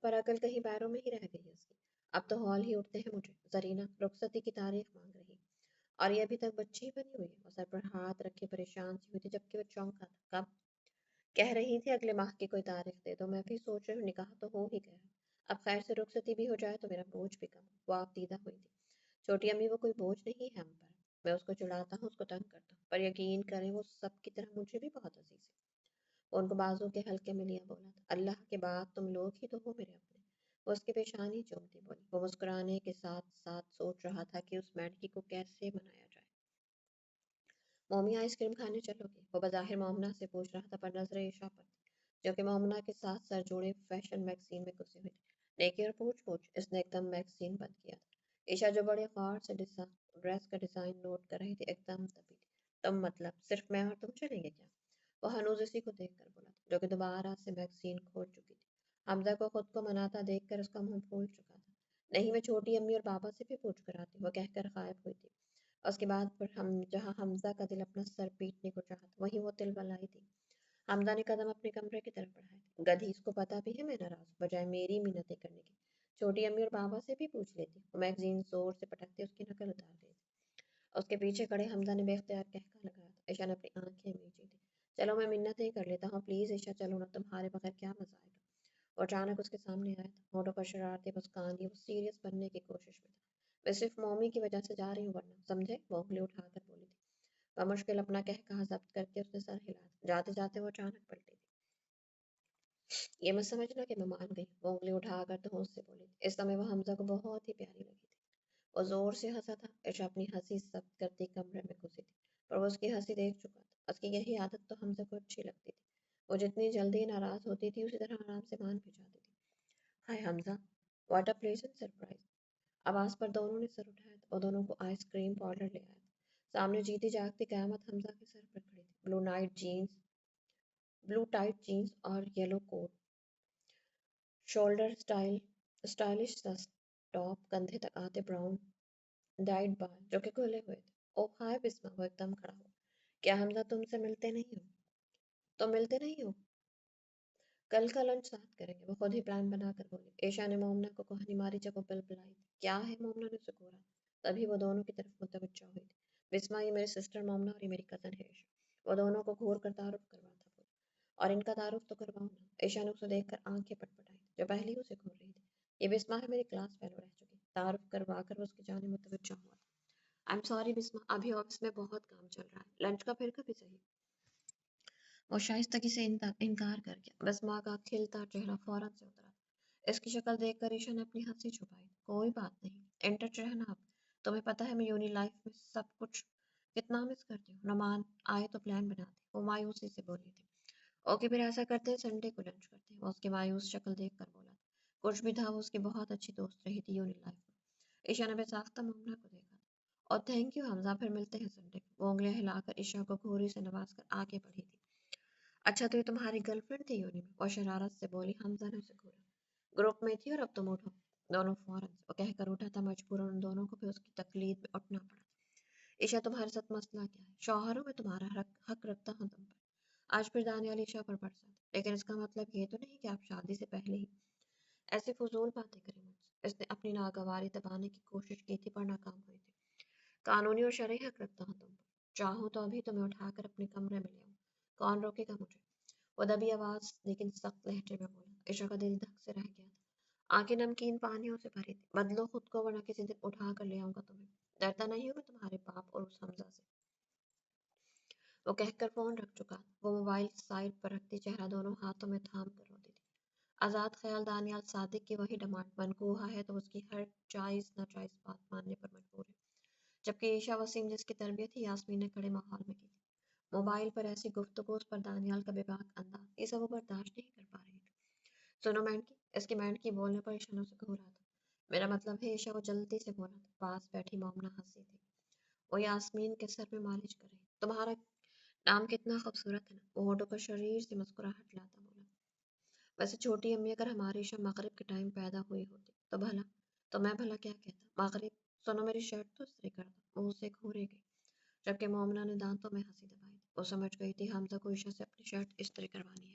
پر عقل کہیں پیروں میں ہی رہ گئی اس کی۔ اب تو ہال ہی اٹھتے ہیں مجھے، زرینہ رخصتی کی تاریخ مانگ رہی، اور یہ ابھی تک بچی ہی بنی ہوئی ہے۔ وہ سر پر ہاتھ رکھے پریشان سی ہوئی تھی، جبکہ وہ چونکا تھا۔ کب؟ کہہ رہی تھی اگلے ماہ کی کوئی تاریخ دے دو، میں بھی سوچ رہی ہوں نکاح تو ہو ہی گیا ہے، اب خیر سے رخصتی بھی ہو جائے تو میرا بوجھ بھی کم ہو۔ وہ آپ دیدہ ہوئی تھی۔ چھوٹی امی وہ کوئی بوجھ نہیں ہے ہم پر، میں اس کو چڑھاتا ہوں، اس کو تنگ کرتا ہوں، پر یقین کریں وہ سب کی طرح مجھے بھی بہت عزیز ہے۔ وہ ان کو بازو کے حلقے میں لیا بولا تھا، اللہ کے بعد تم لوگ ہی تو ہو میرے اپنے۔ وہ اس کے پیشانی چومتی بولی۔ وہ مسکرانے کے ساتھ ساتھ سوچ رہا تھا کہ اس میڈکی کو کیسے منایا جائے۔ مومی آئس کریم کھانے چلو گے؟ وہ بظاہر مومنا سے پوچھ رہا تھا، پر نظریں عشاء پر تھی، جو کہ مومنا کے ساتھ سر جوڑے فیشن میگزین میں گھسی ہوئی تھی۔ نیکی اور پوچھ پوچھ، اس نے ایک دم میگزین بند کیا تھا۔ عشاء جو بڑے غور سے ڈریس کا ڈیزائن نوٹ کر رہی تھی، ایک دم دبی تھی۔ تم مطلب صرف میں اور تم چلیں گے کیا؟ وہ ہنوز اسی کو دیکھ کر بولا تھا، جو کہ دوبارہ سے میگزین کھول چکی تھی۔ حمزہ کو خود کو مناتا دیکھ کر اس کا منہ پھول چکا تھا۔ نہیں، میں چھوٹی امی اور بابا سے بھی پوچھ کر آتی، وہ کہہ کر غائب ہوئی تھی۔ اس کے بعد پر ہم جہاں حمزہ کا دل اپنا سر پیٹنے کو چاہا تھا، وہیں وہ تل بلائی تھی۔ حمزہ نے قدم اپنے کمرے کی طرف بڑھائے تھے۔ گدھی، اس کو پتا بھی ہے میں ناراض ہوں، بجائے میری منتیں کرنے کی چھوٹی امی اور بابا سے بھی پوچھ لیتی۔ وہ میگزین زور سے پٹکتے اس کی نقل اتار رہی تھی۔ اس کے پیچھے کھڑے حمزہ نے بے اختیار کہکا لگایا تھا۔ عشاء نے اپنی آنکھیں میچی تھی۔ چلو میں منتیں کر لیتا ہوں، پلیز عشاء چلو نا، تمہارے بغیر کیا مزہ آئے گا؟ وہ اچانک اس کے سامنے آیا تھا، ہونٹوں پر شرارتی مسکان لیے وہ سیریس بننے کی کوشش میں تھا۔ میں صرف مومی کی وجہ سے جا رہی ہوں، ورنہ سمجھے؟ وہ انگلی اٹھا کر بولی تھی۔ بمشکل اپنا کہکہا ضبط کر کے اس نے سر ہلا دیا۔ جاتے جاتے وہ اچانک پلٹی تھی۔ یہ مت سمجھنا کہ میں مان گئی، وہ انگلی اٹھا کر تو اس سے بولی تھی۔ اس سمے وہ حمزہ کو بہت ہی پیاری لگی تھی۔ وہ زور سے ہنسا تھا۔ عشاء اپنی ہنسی ضبط کرتی کمرے میں گھسی تھی، پر وہ اس کی ہنسی دیکھ چکا تھا۔ اس کی یہی عادت تو حمزہ کو اچھی لگتی تھی، وہ جتنی جلدی ناراض ہوتی تھی اسی طرح آرام سے مان بھی جاتی تھی۔ ہائے حمزہ، واٹ اے پلیزنٹ سرپرائز! آواز پر دونوں نے سر اٹھایا تھا۔ وہ دونوں کو آئس کریم پارلر لے آیا تھا۔ سامنے جیتی جاگتی قیامت حمزہ کے سر پر کھڑی تھی۔ بلو ٹائٹ جینز اور یلو کوٹ، شولڈر اسٹائلش سا ٹاپ، کندھے تک آتے براؤن ڈائڈ بال جو کہ کھلے ہوئے تھے۔ اوہ ہائے بسما! وہ ایک دم کھڑا ہوا۔ کیا حمزہ تم سے ملتے نہیں ہو؟ تم ملتے نہیں ہو؟ کل کا لنچ ساتھ کریں گے، وہ خود ہی پلان بنا کر بولی۔ عشاء نے مومنا کو کوہنی ماری جب وہ بلبلائی تھی۔ کیا ہے؟ مومنا نے اسے گھورا۔ تبھی وہ دونوں کی طرف متوجہ ہوئی تھی۔ بسما، یہ میری سسٹر مومنا اور یہ میری کزن ہے عشاء۔ وہ دونوں کو گھور کر تعارف کروا تھا بولی۔ اور ان کا تعارف تو کرواؤں نا؟ عشاء نے اسے دیکھ کر آنکھیں پٹپٹائی جو پہلے ہی اسے گھور رہی تھی۔ یہ بسما ہے، میری کلاس فیلو رہ چکی، تعارف کروا کر وہ اس کی جانب متوجہ ہوا تھا۔ آئی ایم سوری بسما، ابھی آفس میں بہت کام چل رہا ہے، لنچ کا پھر کبھی صحیح۔ وہ شائستگی سے انکار کر گیا۔ بسما کا کھلتا چہرہ فوراً سے اترا۔ اس کی شکل دیکھ کر عشاء نے اپنی ہنسی چھپائی۔ کوئی بات نہیں، ان ٹچ رہنا آپ۔ تمہیں پتہ ہے میں یونی لائف میں سب کچھ کتنا مس کرتی ہوں۔ نعمان آئے تو پلان بناتے، وہ مایوسی سے بولی تھی۔ اوکے پھر ایسا کرتے ہیں، سنڈے کو لنچ کرتے ہیں، وہ اس کی مایوس شکل دیکھ کر بولا تھا۔ کچھ بھی تھا، وہ اس کی بہت اچھی دوست رہی تھی یونی لائف میں۔ عشاء نے بے ساختہ مومنا کو دیکھا تھا۔ اور تھینک یو حمزہ، پھر ملتے ہیں سنڈے کو۔ وہ انگلیاں ہلا کر عشاء کو گھوری سے نواز کر آگے بڑھی تھی۔ اچھا تو یہ تمہاری گرل فرینڈ تھی یونی میں؟ وہ شرارت سے بولی۔ حمزہ نے اسے گھورا۔ گروپ میں تھی اور اب تم اٹھو۔ دونوں فوراً سے وہ کہہ کر اٹھا تھا، مجبوراً ان دونوں کو بھی اس کی تقلید میں اٹھنا پڑا۔ عشاء تمہارے ساتھ مسئلہ کیا ہے؟ شوہروں میں تمہارا حق رکھتا ہوں تم پر۔ آج پھر دانیال عشاء پر برسا تھا۔ لیکن اس کا مطلب یہ تو نہیں کہ آپ شادی سے پہلے ہی ایسی فضول باتیں کریں مجھ سے۔ اس نے اپنی ناگواری دبانے کی کوشش کی تھی پر ناکام ہوئی تھی۔ قانونی اور شرعی حق رکھتا ہوں تم پر، چاہوں تو ابھی تمہیں اٹھا کر اپنے کمرے میں لے آؤں، کون روکے گا مجھے؟ وہ دبی آواز لیکن سخت لہجے میں بولا۔ عشاء کا دل دھک سے رہ گیا تھا، آنکھیں نمکین پانیوں سے بھری تھی۔ بدلو خود کو ورنہ کسی دن اٹھا کر لے آؤں گا تمہیں، ڈرتا نہیں ہوں میں تمہارے باپ اور اس حمزہ سے۔ وہ کہہ کر فون رکھ چکا تھا۔ وہ موبائل سائڈ پر رکھتی چہرہ دونوں ہاتھوں میں تھام کر روتی تھی۔ آزاد خیال دانیال صادق کی وہی ڈیمانڈ منقوہ ہے تو اس کی ہر جائز ناجائز بات ماننے پر مجبور ہے، جبکہ عشاء وسیم جس کی تربیت ہی یاسمین نے کڑے ماحول میں کی تھی، موبائل پر ایسی گفتگو اس پر دانیال کا بے باک انداز، یہ سب وہ برداشت نہیں کر پا رہی تھی۔ سنو مینڈکی، اس کی مینڈکی بولنے پر عشاء نے اسے گھورا تھا۔ میرا مطلب ہے عشاء، وہ جلدی سے بولا تھا۔ پاس بیٹھی مومنا ہنسی تھی، وہ یاسمین کے سر میں مالش کر رہی۔ تمہارا نام کتنا خوبصورت ہے نا؟ وہ ہونٹوں پر شریر سے مسکراہٹ لاتا بولا۔ ویسے چھوٹی امی اگر ہماری عشاء مغرب کے ٹائم پیدا ہوئی ہوتی تو میں بھلا کیا کہتا؟ مغرب؟ سنو میری شرٹ تو استری کر دو، وہ اسے گھورے گئی، جبکہ مومنا نے دانتوں میں ہنسی دبائی تھی۔ وہ سمجھ گئی تھی حمزہ کو عشاء سے اپنی شرٹ استری کروانی ہے۔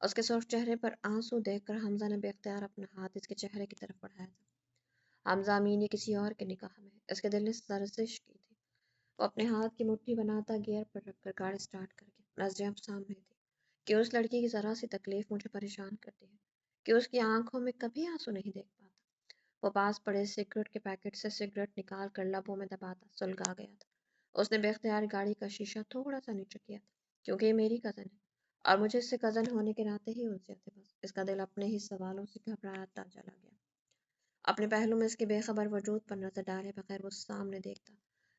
اس کے سرخ چہرے پر آنسو دیکھ کر حمزہ نے بے اختیار اپنا ہاتھ اس کے چہرے کی طرف بڑھایا تھا۔ حمزہ امین یہ کسی اور کے نکاح میں ہے۔ اس کے دل نے لرزش کی تھی۔ وہ اپنے ہاتھ کی مٹھی بناتا گیئر پر رکھ کر گاڑی سٹارٹ کر کے نظریں اب سامنے تھی کہ اس لڑکی کی ذرا سی تکلیف مجھے پریشان کرتی ہے کہ اس کی آنکھوں میں کبھی آنسو نہیں دیکھ پاتا۔ وہ پاس پڑے سگریٹ کے پیکٹ سے سگریٹ نکال کر لبوں میں دباتا سلگا گیا تھا۔ اس نے بے اختیار گاڑی کا شیشہ تھوڑا سا نیچے کیا تھا کیونکہ یہ میری کزن ہے اور مجھے اس سے کزن ہونے کے ناطے ہی انسیت ہے۔ بس اس کا دل اپنے ہی سوالوں سے گھبراتا چلا گیا۔ اپنے پہلو میں اس کے بے خبر وجود پر نظر ڈالے بغیر وہ سامنے دیکھتا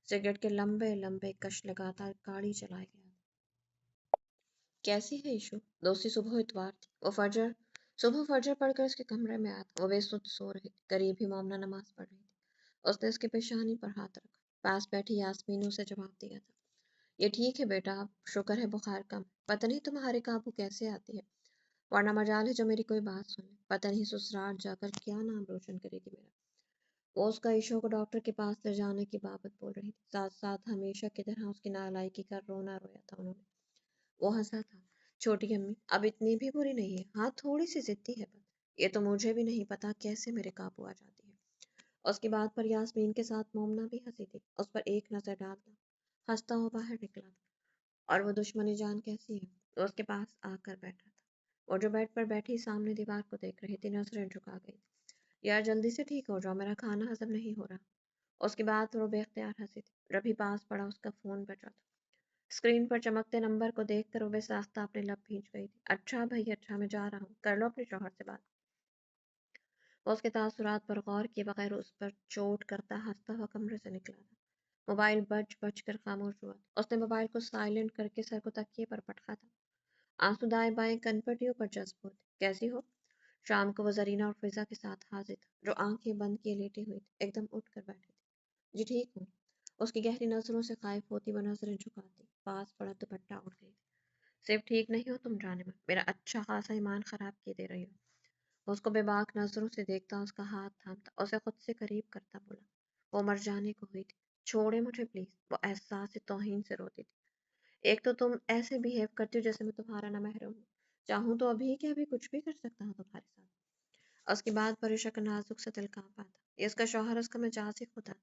سگریٹ کے لمبے لمبے کش لگاتا گاڑی چلائے گیا۔ کیسی ہے ایشو؟ دوسری صبح اتوار تھی۔ صبح فجر پڑھ کر اس کے کمرے میں آیا تھا۔ وہ بے سد سو رہی تھی۔ قریب ہی مومنہ نماز پڑھ رہی تھی۔ اس نے اس کے پیشانی پر ہاتھ رکھا۔ پاس بیٹھی یاسمین نے اسے جواب دیا تھا۔ یہ ٹھیک ہے بیٹا، اب شکر ہے بخار کم ہے۔ پتہ نہیں تمہارے قابو کیسے آتی ہے، ورنہ مجال ہے جو میری کوئی بات سن لے۔ پتہ نہیں سسرال جا کر کیا نام روشن کرے گی میرا۔ وہ اس کا ایشو کو ڈاکٹر کے پاس لے جانے کی بابت بول رہی تھی۔ ساتھ ساتھ ہمیشہ کی طرح اس کی نالائکی کا رونا رویا تھا انہوں نے۔ وہ ہنسا تھا۔ چھوٹی امی اب اتنی بھی بری نہیں ہے، ہاں تھوڑی سی ضدی ہے بس۔ یہ تو مجھے بھی نہیں پتا کیسے میرے قابو آ جاتی ہے۔ اس کی بات پر یاسمین کے ساتھ مومنہ بھی ہنسی تھی۔ اس پر ایک نظر ڈالتا ہنستا ہوا باہر نکلا تھا۔ اور وہ دشمنی جان کیسی ہے؟ وہ اس کے پاس آ کر بیٹھا تھا۔ وہ جو بیڈ پر بیٹھی سامنے دیوار کو دیکھ رہی تھی، نظریں جھکا گئی تھی۔ یار جلدی سے ٹھیک ہو جاؤ، میرا کھانا ہضم نہیں ہو رہا۔ اس کی بات پر وہ بے اختیار ہنسی تھی۔ ربی پاس پڑا، اس کا فون بج رہا تھا۔ اسکرین پر چمکتے نمبر کو دیکھ کر وہ بے ساختہ اپنے لب بھینچ گئی تھی۔ اچھا بھائی اچھا، میں جا رہا ہوں، کر لو اپنے شوہر سے بات۔ وہ اس کے تاثرات پر غور کیے بغیر اس پر چوٹ کرتا ہنستا ہوا کمرے سے نکلا تھا۔ موبائل بج بج کر خاموش ہوا تھا۔ اس نے موبائل کو سائلنٹ کر کے سر کو تکیے پر پٹکا تھا۔ آنسو دائیں بائیں کنپٹیوں پر جذب ہوتے۔ کیسی ہو؟ شام کو وہ زرینہ اور فضا کے ساتھ حاضر تھا جو آنکھیں بند کیے لیٹی ہوئی تھی، ایک دم اٹھ کر بیٹھی تھی۔ جی ٹھیک ہوں۔ اس کی گہری نظروں سے خائف ہوتی وہ نظریں جھکاتی پاس پڑا دوپٹہ اڑ گئی تھی۔ صرف ٹھیک نہیں ہو تم جانے من، میرا اچھا خاصا ایمان خراب کیے دے رہی ہو۔ وہ اس کو بے باک نظروں سے دیکھتا، اس کا ہاتھ تھامتا، اسے خود سے قریب کرتا بولا۔ وہ مر جانے کو ہوئی تھی، چھوڑے مجھے پلیز۔ وہ احساس توہین سے روتی تھی۔ ایک تو تم ایسے بیہیو کرتی ہو جیسے میں تمہارا نہ محرم ہوں، چاہوں تو ابھی کے ابھی کچھ بھی کر سکتا ہوں تمہارے ساتھ۔ اس کی بات پر عشا کا نازک سا دل کانپا تھا۔ یہ اس کا شوہر اس کا مجازی خدا تھا،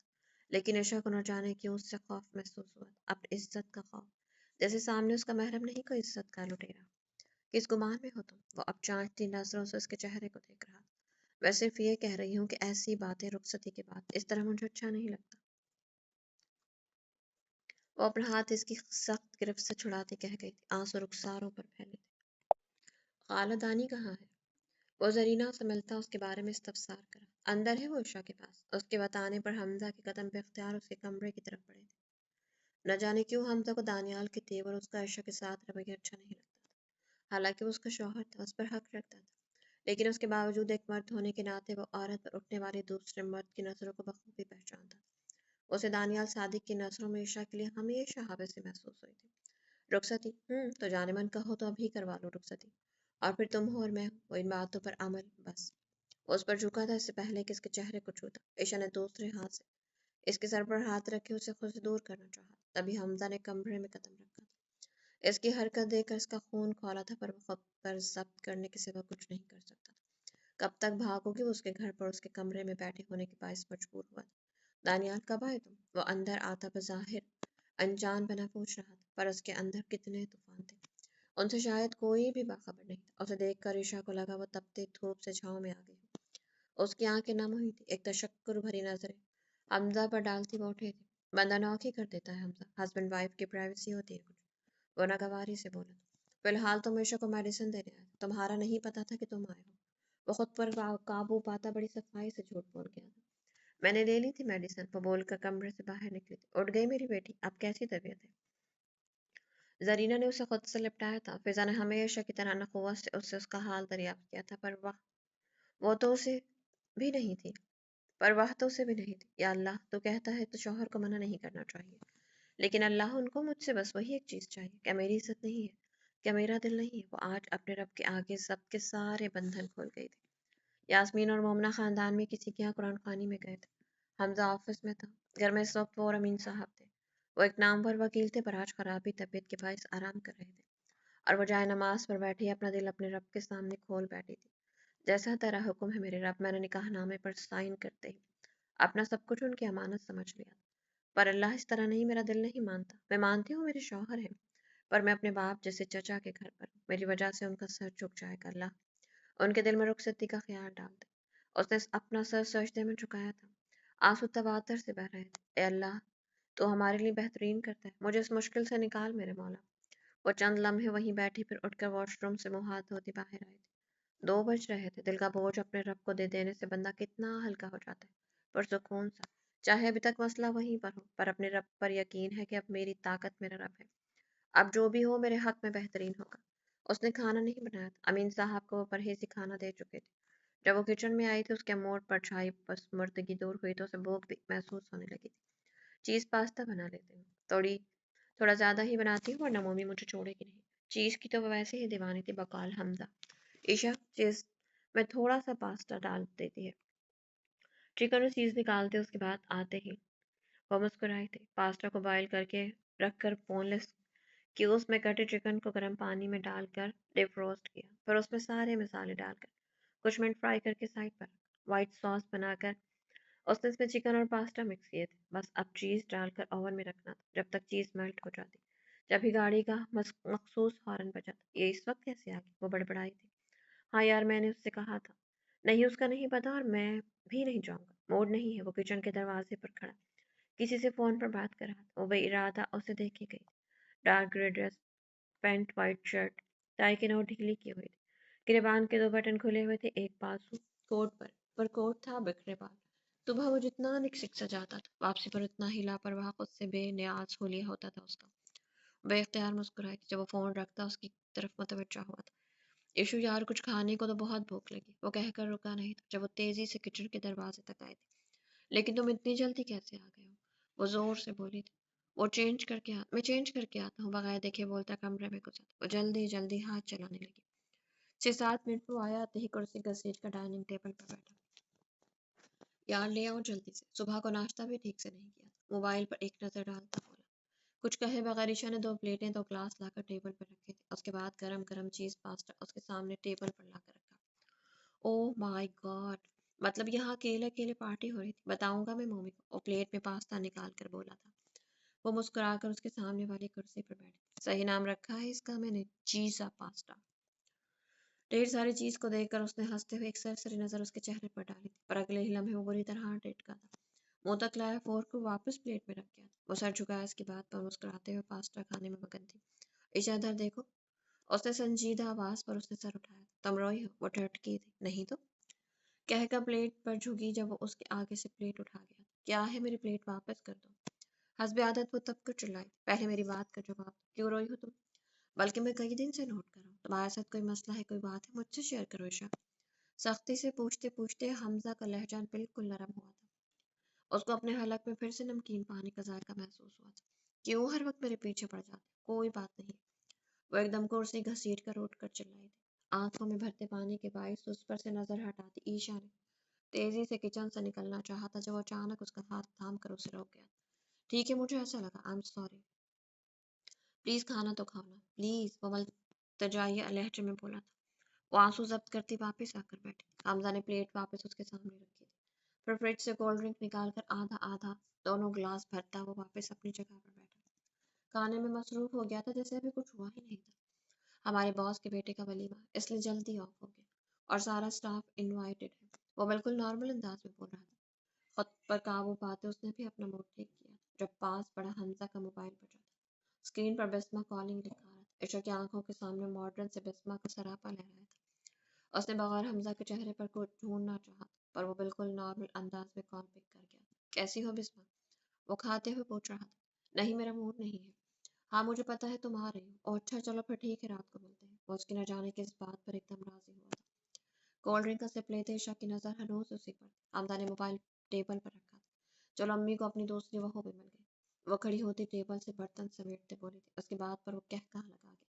لیکن عشا کو نہ جانے کیوں اس سے خوف محسوس ہوا تھا، اپنی عزت کا خوف، جیسے سامنے اس کا محرم نہیں کوئی عزت کا لٹیرا۔ کس گمان میں ہو تم؟ وہ اب چانچتی نظروں سے اس کے چہرے کو دیکھ رہا۔ میں صرف یہ کہہ رہی ہوں کہ ایسی باتیں رخصتی کے بعد اس طرح مجھے اچھا نہیں لگتا۔ وہ اپنا ہاتھ اس کی سخت گرفت سے چھڑاتی کہہ گئی تھی۔ آنسو رخساروں پر پھیلے تھے۔ خالہ دانی کہاں ہے؟ وہ زرینہ سے ملتا اس کے بارے میں استفسار کرا۔ اندر ہے وہ عشا کے پاس۔ اس کے بتانے پر حمزہ کے قدم بے اختیار اس کے کمرے کی طرف بڑھے تھے۔ نہ جانے کیوں حمزہ کو دانیال کے تیور اس کا عشا کے ساتھ رویہ اچھا نہیں لگتا تھا۔ حالانکہ وہ اس کا شوہر تھا، اس پر حق رکھتا تھا، لیکن اس کے باوجود ایک مرد ہونے کے ناطے وہ عورت پر اٹھنے والے دوسرے مرد کی نظروں کو بخوبی پہچانتا تھا۔ اسے دانیال صادق کی نظروں میں عشا کے لیے ہمیشہ حوث محسوس ہوئی تھی۔ رخصتی؟ تو جانے من کہو تو ابھی کروا لو رخصتی، اور پھر تم ہو اور میں ہوں، وہ ان باتوں پر عمل بس۔ وہ اس پر جھکا تھا اس سے پہلے کہ اس کے چہرے کو چھوتا۔ عشا نے دوسرے ہاتھ سے اس کے سر پر ہاتھ رکھ کے اسے خود سے دور کرنا چاہا، تبھی حمزہ نے کمرے میں قدم رکھا تھا۔ اس کی حرکت دیکھ کر اس کا خون کھولا تھا، پر وہ خود پر ضبط کرنے کے سوا کچھ نہیں کر سکتا تھا۔ کب تک بھاگو گی؟ وہ اس کے گھر پر اس کے کمرے میں بیٹھے ہونے کے باعث مجبور ہوا تھا۔ دانیال کب آئے تم؟ وہ اندر آتا بظاہر انجان بنا پوچھ رہا تھا، پر اس کے اندر کتنے طوفان تھے، ان سے شاید کوئی بھی باخبر نہیں تھا۔ اسے دیکھ کر عشا کو لگا وہ تپتی دھوپ سے چھاؤں میں آ گئی۔ اس کی آنکھیں نم ہوئی تھی، ایک تشکر بھری نظریں حمزہ پر ڈالتی وہ اٹھی تھی۔ بندہ نوک ہی کر دیتا ہے حمزہ، ہسبینڈ وائف کی پرائیویسی ہوتی ہے کچھ۔ وہ ناگواری سے بولا۔ فی الحال تم عشا کو میڈیسن دینے آئے، تمہارا نہیں پتا تھا کہ تم آئے ہو۔ وہ خود پر قابو پاتا بڑی صفائی سے جھوٹ بول گیا تھا۔ میں نے لے لی تھی میڈیسن، وہ بول کر کمرے سے باہر نکلی تھی۔ اٹھ گئی میری بیٹی، اب کیسی طبیعت ہے؟ زرینہ نے اسے خود سے لپٹایا تھا۔ فضا نے ہمیشہ کی طرح نخوت سے اس کا حال دریافت کیا تھا، پر وہ تو اسے بھی نہیں تھی پرواہ تو اسے بھی نہیں تھی۔ یا اللہ، تو کہتا ہے تو شوہر کو منع نہیں کرنا چاہیے، لیکن اللہ ان کو مجھ سے بس وہی ایک چیز چاہیے، کیا میری عزت نہیں ہے، کیا میرا دل نہیں ہے؟ وہ آج اپنے رب کے آگے سب کے سارے بندھن کھول گئی تھی۔ یاسمین اور مومنہ خاندان میں کسی کے یہاں قرآن خوانی میں گئے تھے۔ حمزہ آفس میں تھا۔ گھر میں اس وقت وہ اور امین صاحب تھے۔ وہ ایک نامور وکیل تھے، پر آج خرابی طبیعت کے باعث آرام کر رہے تھے۔ اور وہ جائے نماز پر بیٹھی اپنا دل اپنے رب کے سامنے کھول بیٹھی تھی۔ جیسا تیرا حکم ہے میرے رب، میں نے نکاح نامے پر سائن کرتے ہی اپنا سب کچھ ان کی امانت سمجھ لیا، پر اللہ اس طرح نہیں، میرا دل نہیں مانتا۔ میں مانتی ہوں میرے شوہر ہیں، پر میں اپنے باپ جیسے چچا کے گھر پر ہوں، میری وجہ سے ان کا سر جھک جائے گا۔ اللہ ان کے دل میں رخصتی کا خیال ڈال دے۔ اس نے اپنا سر سجدے میں جھکایا تھا، آنسو تواتر سے بہہ رہے تھے۔ اے اللہ، تو ہمارے لیے بہترین کرتا ہے، مجھے اس مشکل سے نکال میرے مولا۔ وہ چند لمحے وہیں بیٹھی، پھر اٹھ کر واش روم سے منہ ہاتھ دھوتی باہر آئی تھی۔ 2 بج رہے تھے۔ دل کا بوجھ اپنے رب کو دے دینے سے بندہ کتنا ہلکا ہو جاتا ہے، پرسکون سا، چاہے ابھی تک مسئلہ وہیں پر ہو، پر اپنے رب پر یقین ہے کہ اب میری طاقت میرا رب ہے، اب جو بھی ہو میرے حق میں بہترین ہوگا۔ اس نے کھانا نہیں بنایا تھا، امین صاحب کو وہ پرہیزی کھانا دے چکے تھے۔ جب وہ کچن میں آئی تھی، اس کے موڈ پر چھائی بس مردگی دور ہوئی تو اسے بھوک بھی محسوس ہونے لگی تھی۔ چیز پاستا بنا لیتے ہوں، تھوڑا زیادہ ہی بناتی ہوں ورنہ مومی مجھے چھوڑے گی نہیں۔ چیز کی تو وہ ویسے ہی دیوانی تھی، بقال حمزہ۔ عشا چیز میں تھوڑا سا پاستا ڈال دیتی ہے۔ چکن اور چیز نکالتے اس کے بعد آتے ہی وہ مسکرائی تھی۔ پاستا کو بوائل کر کے رکھ کر بون لیس کیوبس میں کٹے چکن کو گرم پانی میں ڈال کر ڈیپ روسٹ کیا، پھر اس میں سارے مسالے ڈال کر کچھ منٹ فرائی کر کے سائڈ پر رکھا۔ وائٹ ساس بنا کر اس نے اس میں چکن اور پاستا مکس کیے تھے، بس اب چیز ڈال کر اوون میں رکھنا تھا جب تک چیز میلٹ ہو جاتی۔ جب ہی گاڑی کا مخصوص ہارن بجا تھا۔ یہ اس وقت کیسے آ گئی؟ وہ بڑبڑائی تھی۔ ہاں یار، میں نے اس سے کہا تھا۔ نہیں، اس کا نہیں پتا اور میں بھی نہیں جاؤں گا، موڈ نہیں ہے۔ وہ کچن کے دروازے پر کھڑا کسی سے فون پر بات کر رہا تھا۔ وہ بے ارادہ اسے دیکھ کے گئی۔ Dark grey dress, pant, white shirt, tie کی نوٹ ڈھیلی کی ہوئی تھی، گریبان کے 2 بٹن کھلے ہوئے تھے، ایک بازو کوٹ پر کوٹ تھا، بکھرے بال۔ صبح وہ جتنا نک سجاتا تھا، واپسی پر اتنا ہی لاپرواہ، خود سے بے نیاز حلیہ ہوتا تھا اس کا۔ بے اختیار مسکرائی تھی جب وہ فون رکھتا اس کی طرف متوجہ ہوا تھا۔ ایشو یار، کچھ کھانے کو تو بہت بھوک لگی، وہ کہہ کر رکا نہیں تھا جب وہ تیزی سے کچن کے دروازے تک آئے تھے۔ لیکن تم اتنی جلدی کیسے آ گئے ہو؟ وہ زور سے بولی تھی۔ میں چینج کر کے آتا ہوں، بغیر دیکھے بولتا کمرے میں گھسا۔ وہ جلدی جلدی ہاتھ چلانے لگی۔ 6-7 منٹ وہ آیا، آتے ہی کرسی گھسیٹ کر ڈائننگ ٹیبل پر بیٹھا۔ یار لے آؤ جلدی سے، صبح کو ناشتہ بھی ٹھیک سے نہیں کیا تھا۔ موبائل پر ایک نظر ڈالتا بولا۔ کچھ کہے بغیر عشا نے 2 پلیٹیں 2 گلاس لا کر ٹیبل پر رکھے تھے، اس کے بعد گرم گرم چیز پاستا اس کے سامنے ٹیبل پر لا کر رکھا۔ اوہ مائی گاڈ، مطلب یہاں اکیلے اکیلے پارٹی ہو رہی تھی؟ بتاؤں گا میں مومی کو، وہ پلیٹ میں پاستا نکال کر بولا تھا۔ وہ مسکرا کر اس کے سامنے والی کرسی پر بیٹھی۔ صحیح نام رکھا ہے اس کا میں نے، چیزا پاستا۔ ڈھیر ساری چیز کو دیکھ کر اس نے ہنستے ہوئے ایک سرسری نظر اس کے چہرے پر ڈالی تھی، پر اگلے ہی لمحے وہ بری طرح ٹیٹکا تھا۔ منہ تک لایا فورک کو واپس پلیٹ میں رکھ گیا تھا۔ وہ سر جھکایا اس کی بات پر مسکراتے ہوئے پاستا کھانے میں مگن تھی۔ عشا ادھر دیکھو، اس نے سنجیدہ آواز پر اس نے سر اٹھایا تھا۔ تم روئی ہو؟ وہ ٹھٹکی تھی۔ نہیں تو، کہہ کر پلیٹ پر جھکی جب وہ اس کے آگے سے پلیٹ اٹھا گیا۔ کیا ہے، میری پلیٹ واپس کر دو۔ حسب عادت وہ تب کر چلائی، پہلے میری بات کا جواب دو۔ کیوں روئی ہو تم؟ بلکہ میں کئی دن سے نوٹ کر رہا ہوں، تمہارے ساتھ کوئی مسئلہ ہے، کوئی بات ہے، مجھ سے شیئر کرو عشا۔ سختی سے پوچھتے پوچھتے حمزہ کا لہجہ بالکل نرم ہوا تھا۔ اس کو اپنے حلق میں پھر سے نمکین پانی کا ذائقہ محسوس ہوا تھا۔ کیوں ہر وقت میرے پیچھے پڑ جاتے؟ کوئی بات نہیں۔ وہ ایک دم کرسی گھسیٹ کر اٹھ کر چلائی تھی۔ آنکھوں میں بھرتے پانی کے باعث اس پر سے نظر ہٹاتی عشا نے تیزی سے کچن سے نکلنا چاہا تھا جب وہ اچانک اس کا ہاتھ تھام کر اسے روک گیا۔ ٹھیک ہے، مجھے ایسا لگا، آئی ایم سوری۔ پلیز کھانا تو کھاؤ نا، پلیز، وہ ملتجائیہ لہجے میں بولا تھا۔ وہ آنسو ضبط کرتی واپس آ کر بیٹھی۔ حمزہ نے پلیٹ واپس اس کے سامنے رکھی تھی، پھر فریج سے کولڈ ڈرنک نکال کر آدھا آدھا دونوں گلاس بھرتا وہ واپس اپنی جگہ پر بیٹھا۔ کھانے میں مصروف ہو گیا تھا جیسے ابھی کچھ ہوا ہی نہیں تھا۔ ہمارے باس کے بیٹے کا ولیمہ، اس لیے جلدی آف ہو گیا اور سارا سٹاف انوائٹڈ ہے۔ وہ بالکل نارمل انداز میں بول رہا تھا۔ خود پر قابو پاتے اس نے بھی اپنا موڈ ٹھیک کیا جب پاس پڑا حمزہ کا موبائل بجا تھا۔ اسکرین پر بسمہ کالنگ لکھا رہا تھا۔ عشا کی آنکھوں کے سامنے ماڈرن سے بسمہ کا سراپا لہرایا تھا۔ اس نے بغیر حمزہ کے چہرے پر کچھ ڈھونڈنا چاہا تھا، پر وہ بالکل نارمل انداز میں کال پک کر گیا۔ کیسی ہو بسمہ؟ وہ کھاتے ہوئے پوچھ رہا تھا۔ نہیں، میرا موڈ نہیں ہے۔ ہاں مجھے پتا ہے تم آ رہی ہو۔ اوہ اچھا، چلو پھر ٹھیک ہے، رات کو ملتے ہیں۔ وہ اس کی نہ جانے کی اس بات پر ایک دم راضی ہوا تھا۔ کولڈ ڈرنک کا سپ لیتے عشا کی نظر ہنوز اسی پر تھی۔ حمزہ نے موبائل ٹیبل پر رکھا تھا۔ چلو امی کو اپنی دوسری بہو بھی مل گئی۔ وہ کھڑی ہوتی ٹیبل سے برتن سمیٹتے بولی تھی۔ اس کی بات پر وہ کہا لگا گیا۔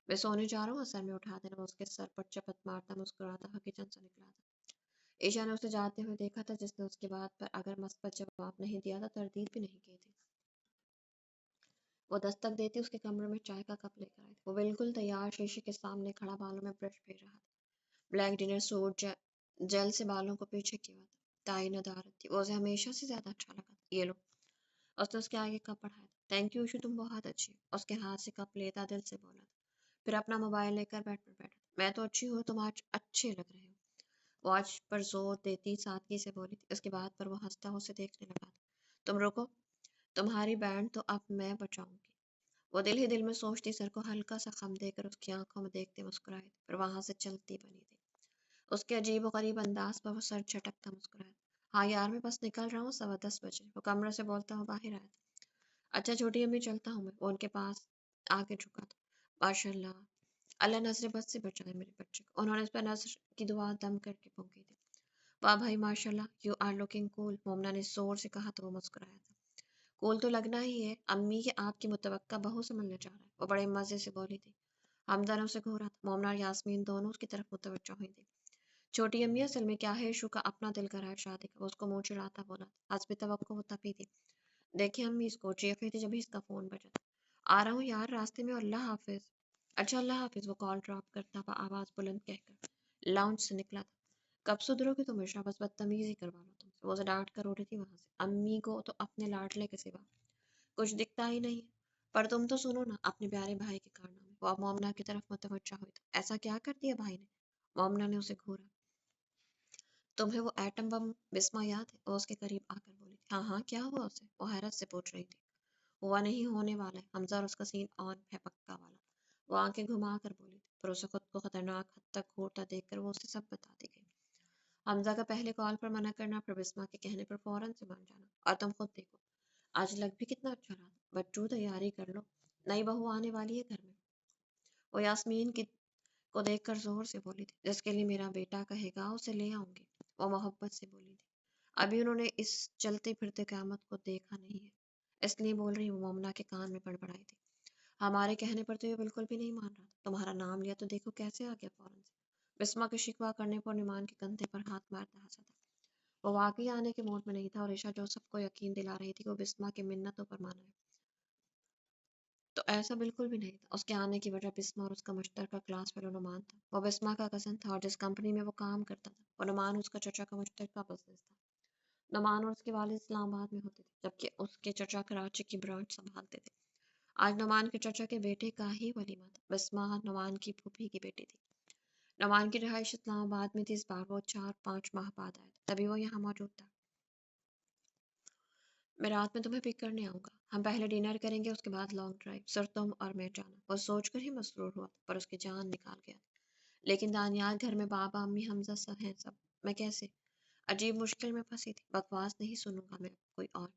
میں سونے جا رہا ہوں، اثر میں اٹھا دینا۔ وہ اس کے سر پر چپت مارتا مسکراتا ہوا کچن سے نکلا تھا۔ عشا نے اسے جاتے ہوئے دیکھا تھا، جس نے اس کی بات پر اگر مثبت جواب نہیں دیا تھا، تردید بھی نہیں کی تھی۔ وہ دستک دیتی اس کے کمرے میں چائے کا کپ لے کر آئی تھی۔ وہ بالکل تیار شیشے کے سامنے کھڑا بالوں میں برش پھیر رہا تھا۔ بلیک ڈنر سوٹ جیل سے بالوں کو پیچھے کیا ہوا تھا، ٹائی ندارت تھی، وہ اسے ہمیشہ سے زیادہ اچھا لگا تھا۔ یہ لو، اس نے اس کے آگے کپ بڑھایا تھا۔ تھینک یو ایشو، تم بہت اچھی ہو۔ اس کے ہاتھ سے کپ لیتا دل سے بولا تھا، پھر اپنا موبائل لے کر بیڈ پر بیٹھا۔ میں تو اچھی ہوں، تم آج اچھے لگ رہے ہو، واچ پر زور دیتی سادگی سے بولی تھی۔ اس کی بات پر وہ ہنستا اسے دیکھنے لگا تھا۔ تم رکو، تمہاری بینڈ تو اب میں بچاؤں گی۔ وہ دل ہی دل میں سوچتی، سر کو ہلکا سا خم دے کر اس کی آنکھوں میں دیکھتے مسکرائی تھی، پھر وہاں سے چلتی بنی تھی۔ اس کے عجیب و غریب انداز پر وہ سر جھٹکتا مسکرایا تھا۔ ہاں یار، میں بس نکل رہا ہوں، 10:15 بجے۔ وہ کمرے سے بولتا ہوں باہر آیا تھا۔ اچھا چھوٹی امی، چلتا ہوں میں۔ وہ ان کے پاس آگے جھکا تھا۔ ماشاء اللہ، اللہ نظر بد سے بچائے میرے بچے کو۔ انہوں نے اس پر نظر کی دعا دم کر کے پھونکی تھی۔ واہ بھائی ماشاء اللہ، یو آر لوکنگ کول، مومنہ نے زور سے کہا تو وہ مسکرایا تھا۔ کول تو لگنا ہی ہے امی، کہ آپ کی متوقع بہو سے ملنے جا رہا ہے، وہ بڑے مزے سے بولی تھی۔ حمزہ نے اسے گھورا تھا۔ مومنہ اور یاسمین دونوں اس کی طرف متوجہ ہوئی تھی۔ چھوٹی امی، اصل میں کیا ہے، ایشو کا اپنا دل کر رہا ہے شادی کا، وہ اس کو منہ چڑھاتا بولا تھا۔ حسب توقع وہ تپی تھی۔ دیکھیں امی، اس کو چیخ رہی تھی جبھی اس کا فون بجا تھا۔ آ رہا ہوں یار، راستے میں، اور اللہ حافظ۔ اچھا اللہ حافظ، وہ کال ڈراپ کرتا ہوا آواز بلند کہہ کر لاؤنج سے نکلا تھا۔ کب سدھرو گی تم عشا، بس بدتمیزی کروا لو تم سے، وہ اسے ڈانٹ کر اٹھی تھی وہاں سے۔ امی کو تو اپنے لاڈلے کے سوا کچھ دکھتا ہی نہیں، پر تم تو سنو نا اپنے پیارے بھائی کے کارنامے۔ وہ اب مومنہ کی طرف متوجہ ہوئی تھی۔ ایسا کیا کر دیا بھائی نے؟ مومنہ نے اسے گھورا۔ تمہیں وہ ایٹم بم بسما یاد ہے؟ وہ اس کے قریب آ کر بولی تھی۔ ہاں ہاں، کیا ہوا اسے؟ وہ حیرت سے پوچھ رہی تھی۔ ہوا نہیں، ہونے والا ہے حمزہ، اور اس کا سین آن ہے پکا والا، وہ آنکھیں گھما کر بولی تھی۔ پھر اسے خود کو خطرناک حد تک گھورتا دیکھ کر وہ اسے سب بتاتی گئی۔ حمزہ کا پہلے کال پر منع کرنا، پھر بسما کے کہنے پر فوراً سے مان جانا، اور تم خود دیکھو آج لگ بھی کتنا اچھا رہا تھا۔ بچوں تیاری کر لو، نئی بہو آنے والی ہے گھر میں، وہ یاسمین کو دیکھ کر زور سے بولی تھی۔ جس کے لیے میرا بیٹا کہے گا اسے لے آؤں گی، وہ محبت سے بولی تھی۔ ابھی انہوں نے اس چلتے پھرتے قیامت کو دیکھا نہیں ہے، اس لیے بول رہی ہوں، مومنہ کے کان میں بڑبڑائی تھی۔ ہمارے کہنے پر تو یہ بالکل بھی نہیں مان رہا تھا، تمہارا نام لیا تو دیکھو کیسے آ گیا فوراً سے۔ بسما کے شکوہ کرنے پر نعمان کے کندھے پر ہاتھ مارتا ہنسا تھا۔ وہ واقعی آنے کے موڈ میں نہیں تھا، اور عشا جو سب کو یقین دلا رہی تھی کہ وہ بسما کی منتوں پر مانا ہے، تو ایسا بالکل بھی نہیں تھا۔ اس کے آنے کی وجہ بسما اور اس کا مشترکہ کلاس فیلو نعمان تھا۔ وہ بسما کا کزن تھا، اور جس کمپنی میں وہ کام کرتا تھا وہ نعمان اس کا چچا کا مشترکہ بزنس تھا۔ نعمان اور اس کے والد اسلام آباد میں ہوتے تھے، جبکہ اس کے چچا کراچی کی برانچ سنبھالتے تھے۔ آج نعمان کے چچا کے بیٹے کا ہی ولیمہ تھا۔ بسما نعمان کی پھوپھی کی بیٹی تھی۔ نعمان کی رہائش اسلام آباد میں تھی، اس بار وہ 4-5 ماہ بعد آیا تھا، تبھی وہ یہاں موجود تھا۔ میں رات میں تمہیں پک کرنے آؤں گا، ہم پہلے ڈنر کریں گے، اس کے بعد لانگ ڈرائیو، صرف تم اور میں جانا۔ وہ سوچ کر ہی مسرور ہوا تھا، پر اس کی جان نکال گیا تھا۔ لیکن دانیال گھر میں، بابا امی حمزہ سب ہیں، سب میں کیسے؟ عجیب مشکل میں پھنسی تھی۔ بکواس نہیں سنوں گا میں کوئی اور،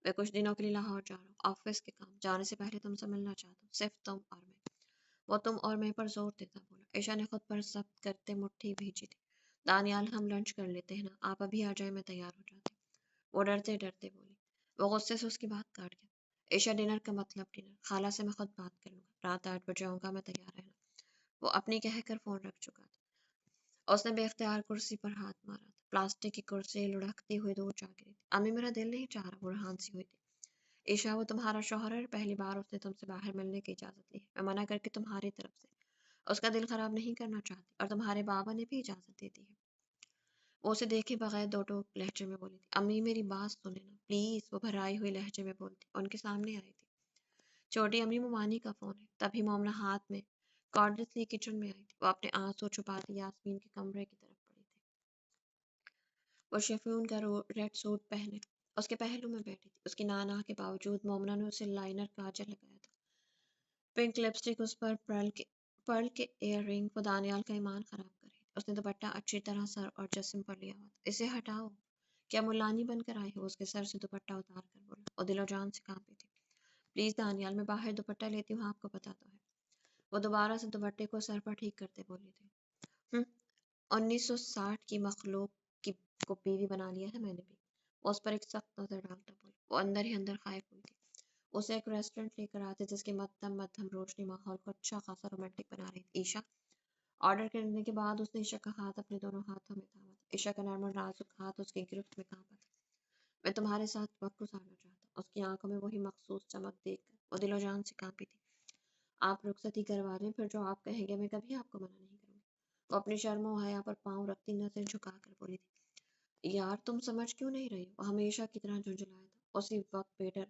میں کچھ دنوں کے لیے لاہور جا رہا ہوں، آفس کے کام، جانے سے پہلے تم سے ملنا چاہتا ہوں، صرف تم اور میں۔ وہ تم اور میں پر زور دیتا بولا۔ عشا نے خود پر ضبط کرتے مٹھی بھیجی تھی۔ دانیال، ہم لنچ کر لیتے ہیں نا، آپ ابھی آ جائیں، میں تیار ہو جاتی ہوں، وہ ڈرتے ڈرتے بولی۔ وہ غصے سے اس کی بات کاٹ گیا۔ عشا، ڈنر کا مطلب ڈنر، خالہ سے میں خود بات کر لوں گا، رات 8 بجے آؤں گا، میں تیار رہنا۔ وہ اپنی کہہ کر فون رکھ چکا تھا۔ اس نے بے اختیار کرسی پر ہاتھ مارا تھا، پلاسٹک کی کرسی لڑھکتی ہوئی دور جا گری تھی۔ امی، میرا دل نہیں چاہ رہا، وہ رہان سی ہوئی تھی۔ عشا، وہ تمہارا شوہر ہے، پہلی بار اس نے تم سے باہر ملنے کی اجازت لی ہے، میں منع کر کے تمہاری طرف سے اس کا دل خراب نہیں کرنا چاہتی، اور تمہارے بابا نے بھی اجازت دے دی ہے۔ وہ اسے دیکھے بغیر دو ٹوک لہجے میں بولی تھی۔ امی، میری بات سنیں نا پلیز، وہ بھرائی ہوئی لہجے میں بولتی ان کے سامنے آئی تھی۔ چھوٹی امی، ممانی کا فون ہے۔ تبھی مومنہ ہاتھ میں کارڈز لیے کچن میں آئی تھی۔ وہ اپنے آنسو چھپاتی یاسمین کے کمرے کی طرف پڑی تھی۔ وہ شیفون کا ریڈ سوٹ پہنے اس کے پہلو میں بیٹھی تھی۔ اس کی نانا کے باوجود مومنہ نے اسے لائنر کاجل لگایا تھا، پنک لپسٹک اس پر، پرل کے ایئر رنگ، وہ دانیال کا ایمان خراب کر رہی تھی۔ اس نے دوپٹہ اچھی طرح سر اور جسم پر لیا ہوا تھا۔ اسے ہٹاؤ، کیا ملانی بن کر آئی ہو؟ اس کے سر سے دوپٹہ اتار کر بولا۔ وہ دل و جان سے کانپی تھی۔ پلیز دانیال، میں باہر دوپٹہ لیتی ہوں، آپ کو پتہ تو ہے۔ وہ دوبارہ سے دوپٹے کو سر پر ٹھیک کرتے بولی تھی۔ 1960 کی مخلوق کو بیوی بنا لیا ہے میں نے بھی، وہ اس پر ایک سخت نظر ڈالتا بولی۔ وہ اندر ہی اندر خائف ہوئی تھی۔ اسے ایک ریسٹورنٹ لے کر آتے جس کی مدھم مدھم روشنی ماحول کو اچھا خاصا رومانٹک بنا رہی تھی۔ عشا، آرڈر کرنے کے بعد اس نے عشا کا ہاتھ اپنے دونوں ہاتھوں میں تھاما تھا۔ عشا کا نرم اور نازک ہاتھ اس کی گرفت میں کانپا تھا۔ میں تمہارے ساتھ وقت گزارنا چاہتا ہوں، اس کی آنکھوں میں وہی مخصوص چمک دیکھ کر وہ دل و جان سے کانپی تھی۔ آپ رخصتی کروا لیں، پھر جو آپ کہیں گے میں کبھی آپ کو منع نہیں کروں گی۔ وہ اپنی شرم و حیا پر پاؤں رکھتی نظر جھکا کر بولی تھی، یار تم سمجھ کیوں نہیں رہی ہو؟ وہ ہمیشہ کی طرح جھنجھلایا تھا۔ اسی وقت ویٹر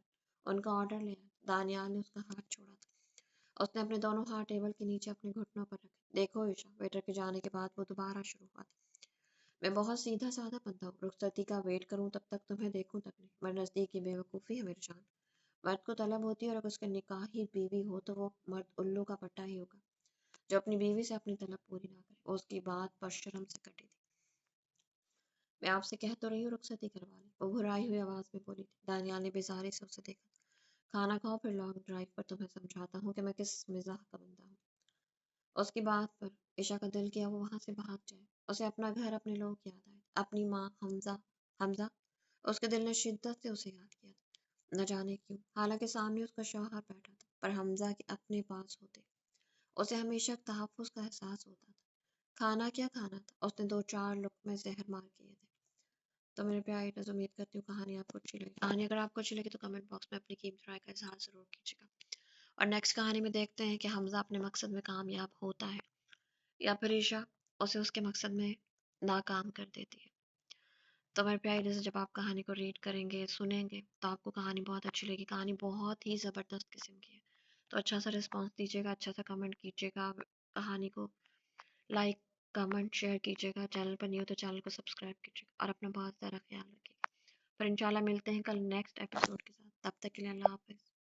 ان کا آرڈر لے آیا۔ دانیال نے اس کا ہاتھ چھوڑا تھا۔ اس نے اپنے دونوں ہاتھ ٹیبل کے نیچے اپنے گھٹنوں پر رکھے۔ دیکھو عشا، ویٹر کے جانے کے بعد وہ دوبارہ شروع ہوا تھا، میں بہت سیدھا سادہ بندہ ہوں، رخصتی کا ویٹ کروں تب تک تمہیں دیکھوں تک نہیں، مگر نزدیک کی بے وقوفی ہے میری جان۔ مرد کو طلب ہوتی ہے اور اگر اس کے نکاحی بیوی ہو تو وہ مرد الو کا پٹا ہی ہوگا جو اپنی بیوی سے اپنی طلب پوری نہ کرے۔ وہ اس کی بات پر شرم سے کٹی تھی۔ میں آپ سے کہہ تو رہی ہوں رخصتی کروا لیں، وہ گھرائی ہوئی آواز میں بولی تھی۔ دانیال نے بیزاری سے اسے دیکھا۔ کھانا کھاؤ پھر لانگ ڈرائیو پر تمہیں سمجھاتا ہوں کہ میں کس مزاح کا بندہ ہوں۔ اس کی بات پر عشا کا دل کیا وہ وہاں سے بھاگ جائے۔ اسے اپنا گھر، اپنے لوگ یاد آئے، اپنی ماں حمزہ۔ اس کے دل نے شدت سے اسے یاد کیا تھا، نہ جانے کیوں، حالانکہ سامنے اس کا شوہر بیٹھا تھا، پر حمزہ کے اپنے پاس ہوتے اسے ہمیشہ ایک تحفظ کا احساس ہوتا تھا۔ کھانا کیا کھانا تھا، اس نے 2-4 لقمے زہر مار کیے تھے۔ تو میرے پیارے ایڈیٹرز، امید کرتی ہوں کہانی آپ کو اچھی لگی۔ کہانی اگر آپ کو اچھی لگی تو کمنٹ باکس میں اپنی قیمتی رائے کا اظہار ضرور کیجیے گا۔ اور نیکسٹ کہانی میں دیکھتے ہیں کہ حمزہ اپنے مقصد میں کامیاب ہوتا ہے یا پھر عشا اسے اس کے مقصد میں ناکام کر دیتی ہے۔ تو میرے پیارے ایڈیٹرز، جب آپ کہانی کو ریڈ کریں گے، سنیں گے تو آپ کو کہانی بہت اچھی لگی۔ کہانی بہت ہی زبردست قسم کی ہے، تو اچھا سا رسپانس دیجیے گا، اچھا سا کمنٹ کیجیے گا، کہانی کو لائک کمنٹ شیئر کیجیے گا، چینل پر نہیں ہو تو چینل کو سبسکرائب کیجیے گا اور اپنا بہت سارا خیال رکھیے گا۔ پھر انشاءاللہ ملتے ہیں کل نیکسٹ ایپیسوڈ کے ساتھ، تب تک کے لیے اللہ حافظ۔